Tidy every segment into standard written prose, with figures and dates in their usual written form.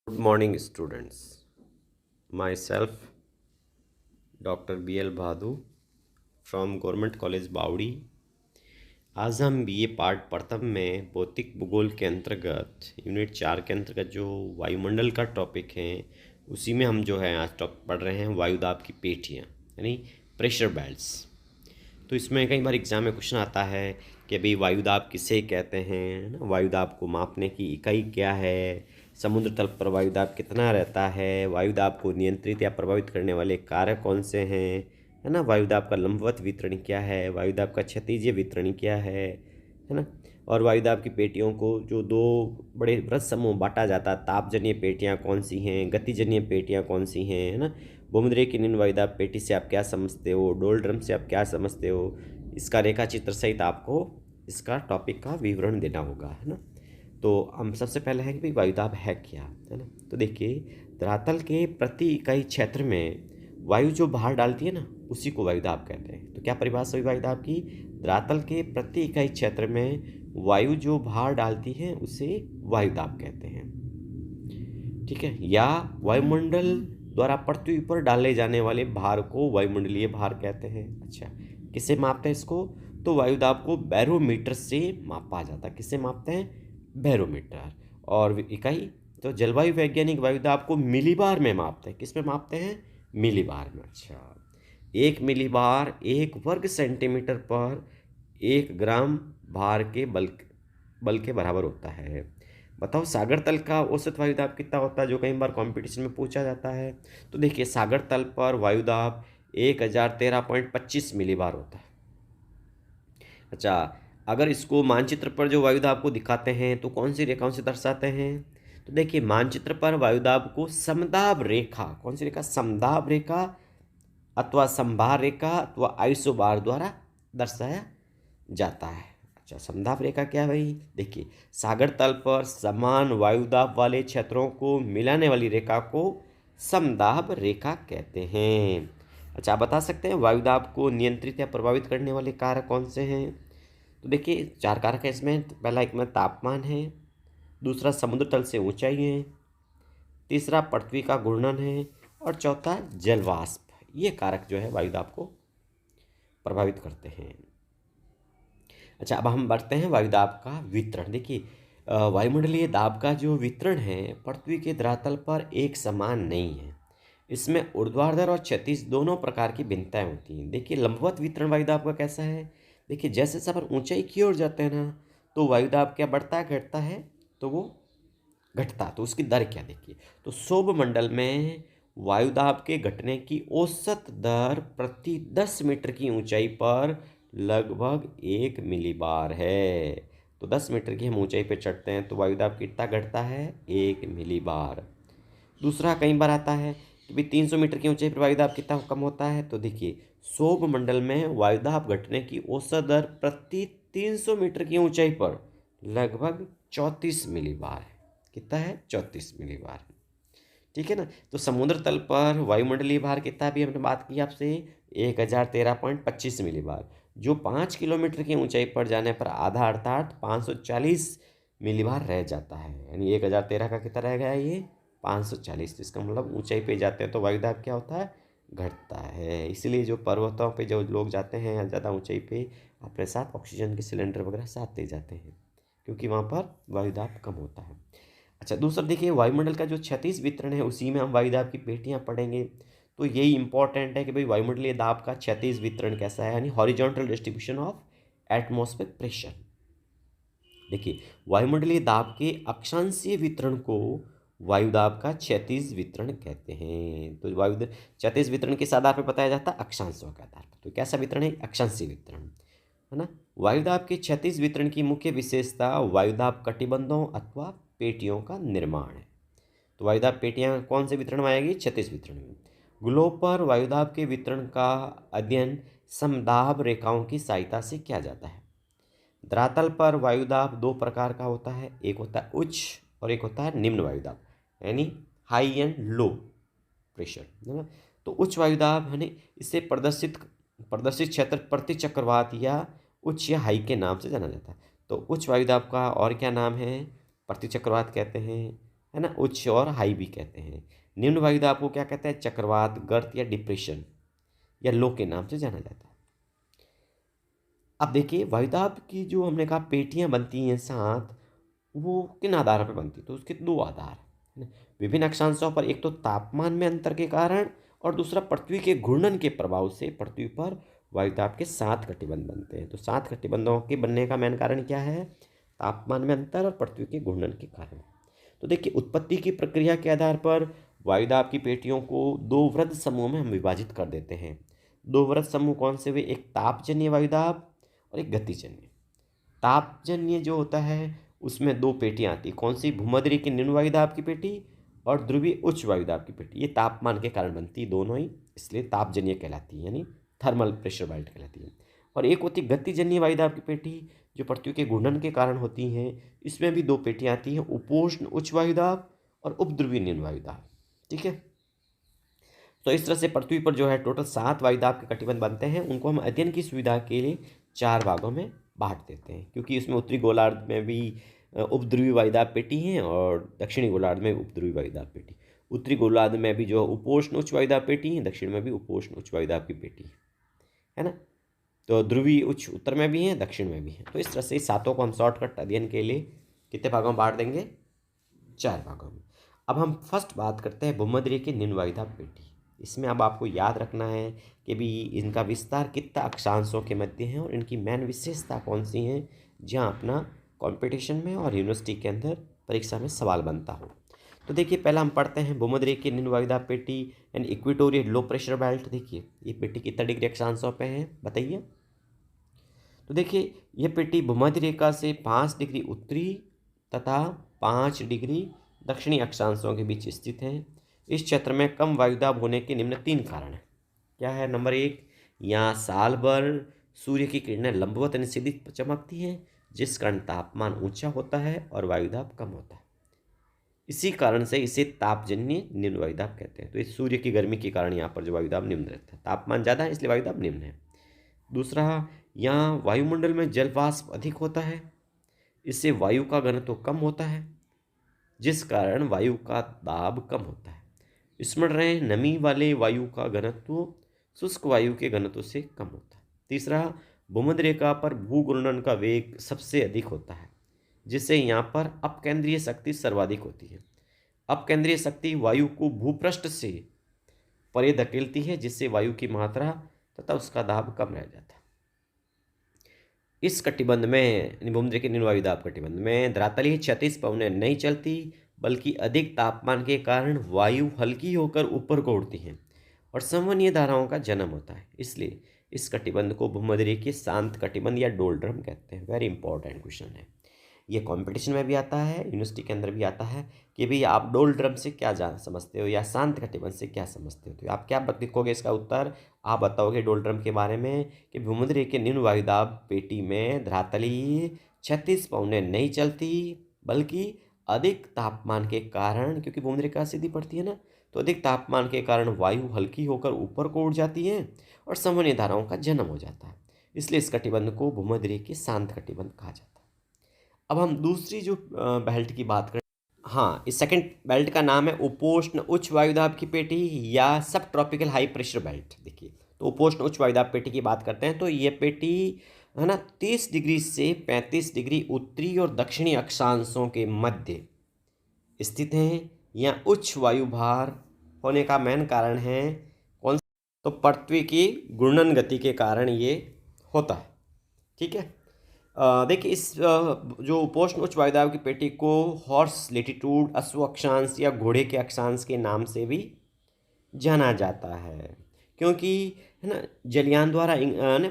Good morning, students. Myself, Dr. B.L. Bhadu from Government College बावड़ी। आज हम BA part प्रथम में भौतिक भूगोल के अंतर्गत यूनिट 4 के अंतर्गत जो वायुमंडल का टॉपिक है उसी में हम जो है आज पढ़ रहे हैं वायुदाब की पेटियाँ यानी प्रेशर बेल्ट्स। तो इसमें कई बार एग्जाम में क्वेश्चन आता है कि भाई वायुदाब किसे कहते हैं, है ना। वायुदाब को मापने की इकाई क्या है, समुद्र तल पर वायुदाब कितना रहता है, वायुदाब को नियंत्रित या प्रभावित करने वाले कारक कौन से हैं, है ना। वायुदाब का लंबवत वितरण क्या है, वायुदाब का क्षैतिज वितरण क्या है ना। और वायुदाब की पेटियों को जो दो बड़े वृहद समूह बांटा जाता है, तापजन्य पेटियाँ कौन सी हैं, गतिजन्य पेटियाँ कौन सी हैं, है ना। भूमध्य की निम्न वायुदाब पेटी से आप क्या समझते हो, डोल ड्रम से आप क्या समझते हो, इसका रेखा चित्र सहित आपको इसका टॉपिक का विवरण देना होगा, है ना। तो हम सबसे पहले है कि भाई वायुदाब है क्या, है ना। तो देखिए, धरातल के प्रति इकाई क्षेत्र में वायु जो बाहर डालती है ना उसी को वायुदाब कहते हैं। तो क्या परिभाषा हुई वायुदाब की, धरातल के प्रति इकाई क्षेत्र में वायु जो बाहर डालती है उसे वायुदाब कहते हैं, ठीक है। या वायुमंडल द्वारा पृथ्वी पर डाले जाने वाले भार को वायुमंडलीय भार कहते हैं। अच्छा, किसे मापते हैं इसको, तो वायुदाब को बैरोमीटर से मापा जाता है। किसे मापते हैं, बैरोमीटर। और इकाई तो जलवायु वैज्ञानिक वायुदाब को मिलीबार में मापते हैं। किस में मापते हैं, मिलीबार में। अच्छा, 1 मिलीबार 1 वर्ग सेंटीमीटर पर 1 ग्राम भार के बल के बराबर होता है। बताओ सागर तल का औसत वायुदाब कितना होता है, जो कई बार कंपटीशन में पूछा जाता है। तो देखिए, सागर तल पर वायुदाब 1013.25 मिलीबार होता है। अच्छा, अगर इसको मानचित्र पर जो वायुदाब को दिखाते हैं तो कौन सी रेखाओं से दर्शाते हैं, तो देखिए मानचित्र पर वायुदाब को समदाब रेखा, कौन सी रेखा, समदाब रेखा अथवा समभार रेखा अथवा आइसोबार द्वारा दर्शाया जाता है। अच्छा, समदाब रेखा क्या है भाई, देखिए सागर तल पर समान वायुदाब वाले क्षेत्रों को मिलाने वाली रेखा को समदाब रेखा कहते हैं। अच्छा, आप बता सकते हैं वायुदाब को नियंत्रित या प्रभावित करने वाले कारक कौन से हैं। तो देखिए 4 कारक है इसमें। पहला एक में तापमान है, दूसरा समुद्र तल से ऊंचाई है, तीसरा पृथ्वी का घूर्णन है और चौथा जलवाष्प। ये कारक जो है वायुदाब को प्रभावित करते हैं। अच्छा, अब हम बढ़ते हैं वायुदाब का वितरण। देखिए, वायुमंडलीय दाब का जो वितरण है पृथ्वी के धरातल पर एक समान नहीं है। इसमें ऊर्ध्वाधर और क्षैतिज दोनों प्रकार की भिन्नताएं होती हैं। देखिए, लंबवत वितरण वायुदाब का कैसा है, देखिए जैसे जैसे अपन ऊंचाई की ओर जाते हैं ना तो वायुदाब क्या बढ़ता है, घटता है, तो वो घटता, तो उसकी दर क्या, देखिए तो सौभ मंडल में वायुदाब के घटने की औसत दर प्रति 10 मीटर की ऊंचाई पर लगभग 1 मिलीबार है। तो 10 मीटर की हम ऊंचाई पर चढ़ते हैं तो वायुदाब कितना घटता है, 1 मिलीबार। दूसरा कई बार आता है कि भाई 300 मीटर की ऊंचाई पर वायुदाब कितना कम होता है, तो देखिए सौभ मंडल में वायुदाब घटने की औसत दर प्रति 300 मीटर की ऊंचाई पर लगभग 34 मिलीबार है। कितना है, 34 मिलीबार, ठीक है ना। तो समुद्र तल पर वायुमंडलीय भार कितना भी हमने बात की आपसे, 1013.25 मिलीबार, जो 5 किलोमीटर की ऊंचाई पर जाने पर आधा अर्थात 540 मिलीबार रह जाता है। यानी 1013 का कितना रह गया ये, 540। तो इसका मतलब ऊंचाई पे जाते हैं तो वायुदाब क्या होता है, घटता है। इसलिए जो पर्वतों पे जो लोग जाते हैं या ज़्यादा ऊंचाई पे अपने साथ ऑक्सीजन के सिलेंडर वगैरह साथ ले जाते हैं, क्योंकि वहाँ पर वायुदाब कम होता है। अच्छा, दूसरा देखिए वायुमंडल का जो क्षैतिज वितरण है उसी में हम वायुदाब की पेटियाँ पढ़ेंगे। तो यही इंपॉर्टेंट है कि भाई वायुमंडलीय दाब का क्षैतिज वितरण कैसा है, यानी horizontal distribution of atmospheric pressure. देखिए, वायुमंडलीय दाब के अक्षांशीय वितरण को वायुदाब का क्षैतिज वितरण कहते हैं। तो वायु क्षैतिज वितरण किस आधार पर बताया जाता है, अक्षांशों के आधार पर। तो कैसा वितरण है, अक्षांशीय वितरण, है ना। वायुदाब के क्षैतिज वितरण की मुख्य विशेषता वायुदाब कटिबंधों अथवा पेटियों का निर्माण है। तो वायुदाब पेटियां कौन से वितरण में आएगी, क्षैतिज वितरण में। ग्लोब पर वायुदाब के वितरण का अध्ययन समदाब रेखाओं की सहायता से किया जाता है। धरातल पर वायुदाब दो प्रकार का होता है, एक होता है उच्च और एक होता है निम्न वायुदाब, यानी हाई एंड लो प्रेशर, है ना। तो उच्च वायुदाब है इसे प्रदर्शित क्षेत्र प्रति चक्रवात या उच्च या हाई के नाम से जाना जाता है। तो उच्च वायुदाब का और क्या नाम है, प्रति चक्रवात कहते हैं, है ना, उच्च और हाई भी कहते हैं। निम्न वायुदाब को क्या कहते हैं? चक्रवात, गर्त या डिप्रेशन या लो के नाम से जाना जाता है। अब देखिए वायुदाब की जो हमने कहा पेटियां बनती हैं सात, वो किन आधारों पर बनती है? तो उसके दो आधार है ना, विभिन्न अक्षांशों पर, एक तो तापमान में अंतर के कारण और दूसरा पृथ्वी के घूर्णन के प्रभाव से पृथ्वी पर वायुदाब के सात कटिबंध बनते हैं। तो सात कटिबंधों के बनने का मेन कारण क्या है? तापमान में अंतर और पृथ्वी के घूर्णन के कारण। तो देखिए उत्पत्ति की प्रक्रिया के आधार पर वायुदाब की पेटियों को दो वृहद समूह में हम विभाजित कर देते हैं। दो वृहद समूह कौन से हुए? एक तापजन्य वायुदाब और एक गतिजन्य। तापजन्य जो होता है उसमें दो पेटियां आती, कौन सी? भूमध्य की निम्न वायुदाब की पेटी और ध्रुवीय उच्च वायुदाब की पेटी। ये तापमान के कारण बनती है दोनों ही, इसलिए तापजन्य कहलाती है, यानी थर्मल प्रेशर बेल्ट कहलाती है। और एक होती गतिजन्य वायुदाब की पेटी जो पृथ्वी के घूर्णन के कारण होती हैं। इसमें भी दो पेटियां आती हैं, उपोष्ण उच्च वायुदाब और उपध्रुवीय निम्न वायुदाब। ठीक है, तो इस तरह से पृथ्वी पर जो है टोटल सात वायुदाब के कटिबंध बनते हैं। उनको हम अध्ययन की सुविधा के लिए चार भागों में बांट देते हैं, क्योंकि इसमें उत्तरी गोलार्ध में भी उपध्रुवीय वायुदाब पेटी हैं और दक्षिणी गोलार्ध में उपध्रुवीय वायुदाब पेटी। उत्तरी गोलार्ध में भी जो उपोष्ण उच्च वायुदाब पेटी है, दक्षिण में भी उपोष्ण उच्च वायुदाब की पेटी है ना। तो ध्रुवीय उच्च उत्तर में भी हैं, दक्षिण में भी हैं। तो इस तरह से सातों को हम शॉर्टकट अध्ययन के लिए कितने भागों में बांट देंगे? चार भागों में। अब हम फर्स्ट बात करते हैं भूमध्य की निम्न वायुदाब पेटी। इसमें अब आपको याद रखना है कि भी इनका विस्तार कितना अक्षांशों के मध्य है और इनकी मेन विशेषता कौन सी हैं, जहाँ अपना कंपटीशन में और यूनिवर्सिटी के अंदर परीक्षा में सवाल बनता हो। तो देखिए पहला हम पढ़ते हैं भूमध्य की निम्न वायुदाब पेटी and equatorial low pressure belt. देखिए ये पेटी कितना डिग्री अक्षांशों पे है बताइए? तो देखिए यह पेटी भूमध्य रेखा से 5 डिग्री उत्तरी तथा 5 डिग्री दक्षिणी अक्षांशों के बीच स्थित है। इस क्षेत्र में कम वायुदाब होने के निम्न तीन कारण हैं। क्या है? नंबर एक, यहाँ साल भर सूर्य की किरणें लंबवत यानी सीधी चमकती हैं, जिस कारण तापमान ऊंचा होता है और वायुदाब कम होता है। इसी कारण से इसे तापजन्य निम्न वायुदाब कहते हैं। तो इस सूर्य की गर्मी के कारण यहाँ पर जो वायुदाब निम्न रहता है, तापमान ज़्यादा है इसलिए वायुदाब निम्न है। दूसरा, यहाँ वायुमंडल में जल वाष्प अधिक होता है, इससे वायु का घनत्व कम होता है, जिस कारण वायु का दाब कम होता है। स्मरण रहे, नमी वाले वायु का घनत्व शुष्क वायु के घनत्व से कम होता है। तीसरा, भूमध्य रेखा पर भूघूर्णन का वेग सबसे अधिक होता है, जिससे यहाँ पर अपकेंद्रीय शक्ति सर्वाधिक होती है। अपकेंद्रीय शक्ति वायु को भूपृष्ठ से परे धकेलती है, जिससे वायु की मात्रा तथा उसका दाब कम रह जाता है। इस कटिबंध में भूमध्य के निम्न वायुदाब कटिबंध में धरातलीय क्षैतिज पवनें नहीं चलती, बल्कि अधिक तापमान के कारण वायु हल्की होकर ऊपर को उड़ती हैं और संवहनीय धाराओं का जन्म होता है। इसलिए इस कटिबंध को भूमध्य के शांत कटिबंध या डोलड्रम कहते हैं। वेरी इंपॉर्टेंट क्वेश्चन है ये, कंपटीशन में भी आता है, यूनिवर्सिटी के अंदर भी आता है कि भाई आप डोलड्रम से क्या जान समझते हो या शांत कटिबंध से क्या समझते हो। तो आप क्या लिखोगे इसका उत्तर? आप बताओगे डोलड्रम के बारे में कि भूमध्य के निम्न वायुदाब पेटी में धरातलीय क्षैतिज पवनें नहीं चलती, बल्कि अधिक तापमान के कारण, क्योंकि भूमध्य रेखा सीधी पड़ती है ना, तो अधिक तापमान के कारण वायु हल्की होकर ऊपर को उड़ जाती है और संवहनीय धाराओं का जन्म हो जाता है। इसलिए इस कटिबंध को भूमध्य के शांत कटिबंध कहा जाता है। अब हम दूसरी जो बेल्ट की बात करें, हाँ, इस सेकंड बेल्ट का नाम है उपोष्ण उच्च वायुदाब की पेटी या सब ट्रॉपिकल हाई प्रेशर बेल्ट। देखिए तो उपोष्ण उच्च वायुदाब पेटी की बात करते हैं तो ये पेटी है ना 30 डिग्री से 35 डिग्री उत्तरी और दक्षिणी अक्षांशों के मध्य स्थित हैं। यहाँ उच्च वायु भार होने का मेन कारण है कौन? तो पृथ्वी की घूर्णन गति के कारण ये होता है। ठीक है, देखिए इस जो उपोष्ण उच्च वायुदाब की पेटी को हॉर्स लेटीट्यूड, अश्व अक्षांश या घोड़े के अक्षांश के नाम से भी जाना जाता है, क्योंकि है ना जलयान द्वारा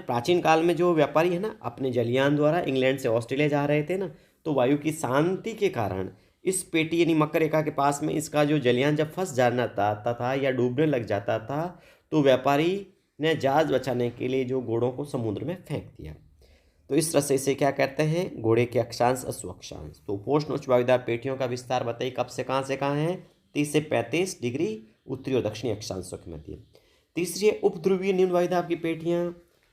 प्राचीन काल में जो व्यापारी है ना अपने जलयान द्वारा इंग्लैंड से ऑस्ट्रेलिया जा रहे थे ना, तो वायु की शांति के कारण इस पेटी यानी मकर रेखा के पास में इसका जो जलयान जब फंस जाना था या डूबने लग जाता था, तो व्यापारी ने जहाज बचाने के लिए जो घोड़ों को समुद्र में फेंक दिया। तो इस तरह से इसे क्या कहते हैं? घोड़े के अक्षांश, अश्व अक्षांश। तो उपोष्ण उच्च वायुदाब पेटियों का विस्तार बताइए कब से कहाँ हैं? 30 से 35 डिग्री उत्तरी और दक्षिणी अक्षांशों के मध्य। तीसरी है उपध्रुवीय निम्न वायुदाब की पेटियां।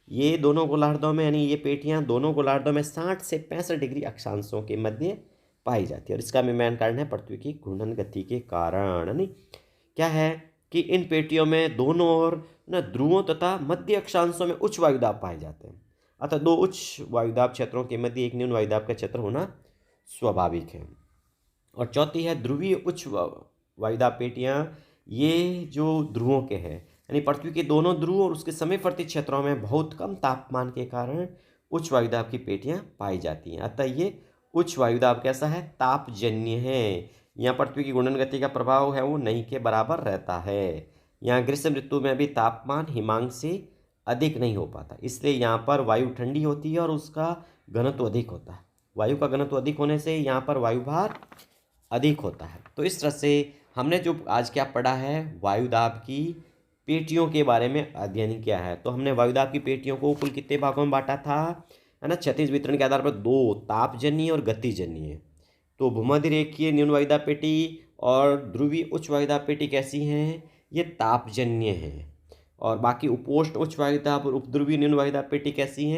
ये दोनों गोलार्धों में, यानी ये पेटियां दोनों गोलार्धों में 60 से 65 डिग्री अक्षांशों के मध्य पाई जाती है। और इसका मेन कारण है पृथ्वी की घूर्णन गति के कारण, यानी क्या है कि इन पेटियों में दोनों ओर ना ध्रुवों तथा मध्य अक्षांशों में उच्च वायुदाब पाए जाते हैं। अतः दो उच्च वायुदाब क्षेत्रों के मध्य एक न्यून वायुदाब का क्षेत्र होना स्वाभाविक है। और चौथी है ध्रुवीय उच्च वायुदाब पेटियां। ये जो ध्रुवों के हैं, यानी पृथ्वी के दोनों ध्रुव और उसके समीपवर्ती क्षेत्रों में बहुत कम तापमान के कारण उच्च वायुदाब की पेटियां पाई जाती हैं। अतः ये उच्च वायुदाब कैसा है, तापजन्य है। यहाँ पृथ्वी की घूर्णन गति का प्रभाव है वो नहीं के बराबर रहता है। यहाँ ग्रीष्म ऋतु में भी तापमान हिमांक से अधिक नहीं हो पाता, इसलिए यहाँ पर वायु ठंडी होती है और उसका घनत्व अधिक होता है। वायु का घनत्व अधिक होने से यहाँ पर वायुभार अधिक होता है। तो इस तरह से हमने जो आज क्या पढ़ा है, वायुदाब की पेटियों के बारे में अध्ययन किया है। तो हमने वायुदाब की पेटियों को कुल कितने भागों में बांटा था, है ना, क्षैतिज वितरण के आधार पर दो, तापजन्य और गतिजन्य। तो भूमध्य रेखीय न्यून वायुदाब पेटी और ध्रुवीय उच्च वायुदाब पेटी कैसी हैं, ये तापजन्य हैं। और बाकी उपोष्ण उच्च वायुदाब और उपध्रुवीय न्यून वायुदाब पेटी कैसी हैं,